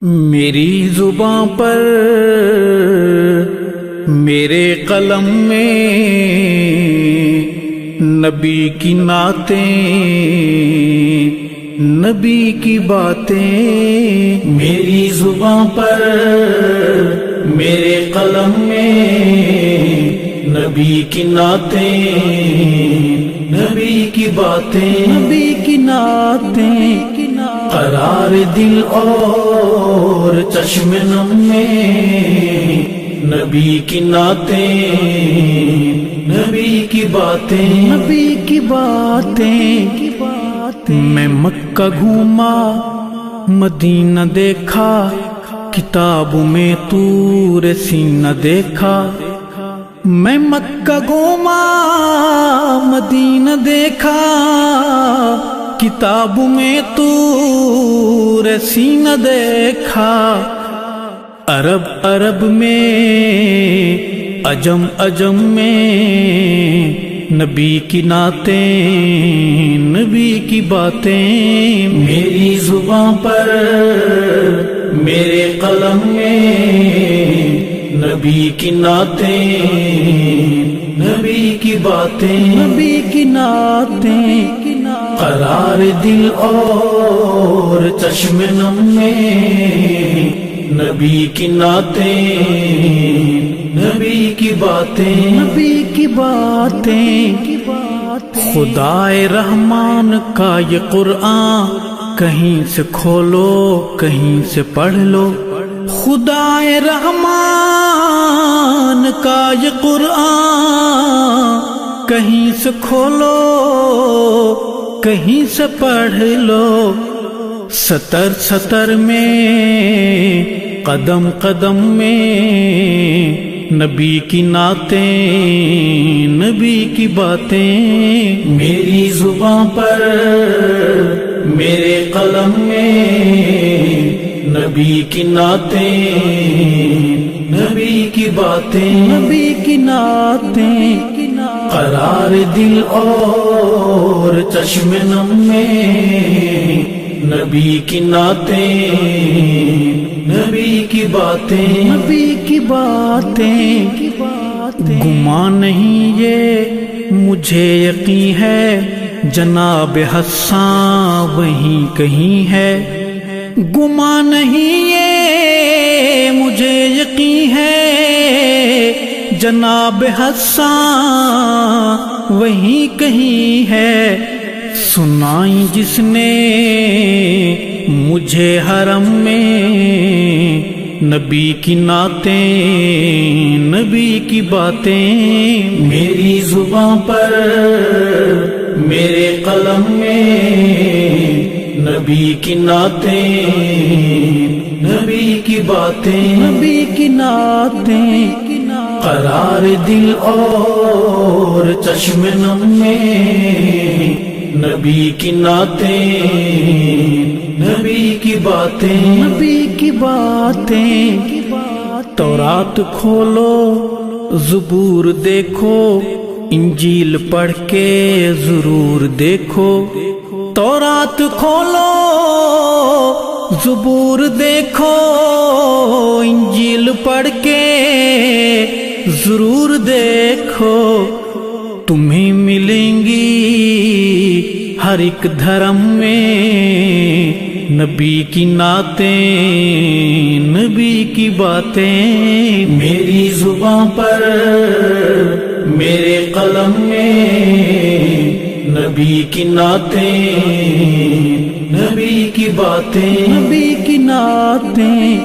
میری زباں پر میرے قلم میں نبی کی نعتیں، نبی کی باتیں۔ میری زباں پر میرے قلم میں نبی کی نعتیں، نبی کی باتیں، نبی کی نعتیں۔ قرار دل اور چشم نم میں نبی کی نعتیں، نبی کی باتیں، نبی کی باتیں۔ میں مکہ گھوما مدینہ دیکھا، کتاب میں طور سینہ دیکھا۔ میں مکہ گھوما مدینہ دیکھا، کتاب میں طور سینہ دیکھا۔ عرب عرب میں، عجم عجم میں نبی کی نعتیں، نبی کی باتیں۔ میری زباں پر میرے قلم میں نبی کی نعتیں، نبی کی باتیں، نبی کی نعتیں۔ قرار دل اور چشم نم میں نبی کی نعتیں، نبی کی باتیں، نبی کی باتیں۔ خدائے رحمان کا یہ قرآن کہیں سے کھولو کہیں سے پڑھ لو۔ خدائے رحمان کا یہ قرآن کہیں سے کھولو کہیں سے پڑھ لو۔ سطر سطر میں، قدم قدم میں نبی کی نعتیں، نبی کی باتیں۔ میری زباں پر میرے قلم میں نبی کی نعتیں، نبی کی باتیں، نبی کی نعتیں۔ قرار دل اور چشم نم میں نبی کی نعتیں، نبی کی باتیں، نبی کی باتیں۔ گمان نہیں یہ مجھے یقین ہے، جناب حسان وہیں کہیں ہے۔ گمان نہیں یہ مجھے یقین ہے، جناب حسان وہیں کہیں ہے۔ سنائی جس نے مجھے حرم میں نبی کی نعتیں، نبی کی باتیں۔ میری زباں پر میرے قلم میں نبی کی نعتیں، نبی کی باتیں، نبی کی نعتیں۔ قرار دل اور چشم نم میں نبی کی نعتیں، نبی کی باتیں، نبی کی باتیں۔ تورات کھولو زبور دیکھو، انجیل پڑھ کے ضرور دیکھو۔ تورات کھولو زبور دیکھو، انجیل پڑھ کے ضرور دیکھو۔ تمہیں ملیں گی ہر ایک دھرم میں نبی کی نعتیں، نبی کی باتیں۔ میری زباں پر میرے قلم میں نبی کی نعتیں، نبی کی باتیں، نبی کی نعتیں۔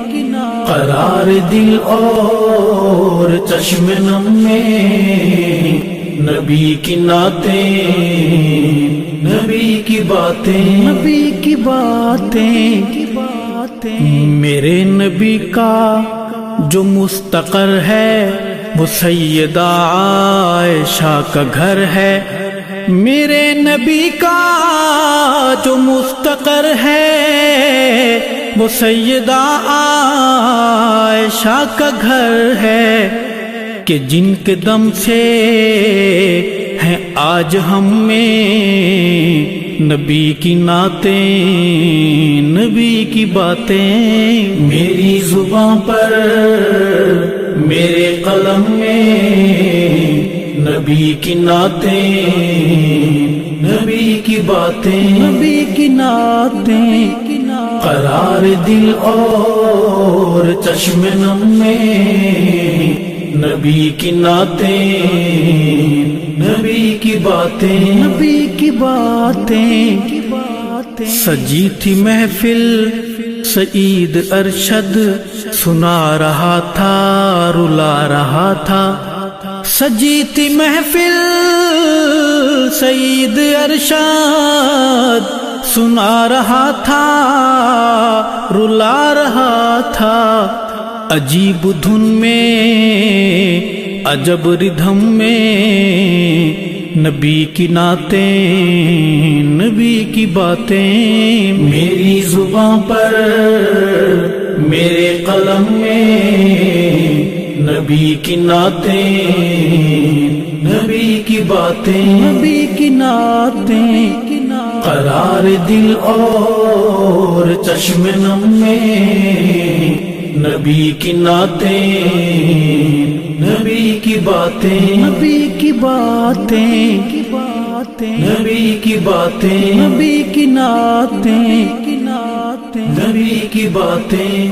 قرار دل اور چشم نم میں نبی کی نعتیں، نبی کی باتیں، نبی کی باتیں۔ میرے نبی کا جو مستقر ہے وہ سیدہ عائشہ کا گھر ہے۔ میرے نبی کا جو مستقر ہے وہ سیدہ عائشہ کا گھر ہے، کہ جن کے دم سے ہیں آج ہم میں نبی کی نعتیں، نبی کی باتیں، میری زباں پر میرے قلم میں نبی کی نعتیں، نبی کی باتیں، نبی کی نعتیں، قرار دل اور چشم نم میں نبی کی نعتیں، نبی کی باتیں، نبی کی باتیں، سجی تھی محفل سعید ارشد سنا رہا تھا، رلا رہا تھا، سجی تھی محفل سعید ارشد سنا رہا تھا، رلا رہا تھا، عجیب دھن میں عجب ردھم میں نبی کی نعتیں، نبی کی باتیں، میری زباں پر میرے قلم میں نبی کی نعتیں، نبی کی باتیں، نبی کی نعتیں، قرار دل اور چشم نم میں نبی کی نعتیں، نبی کی باتیں، نبی کی باتیں، نبی کی باتیں، نبی کی نعتیں، نبی کی باتیں،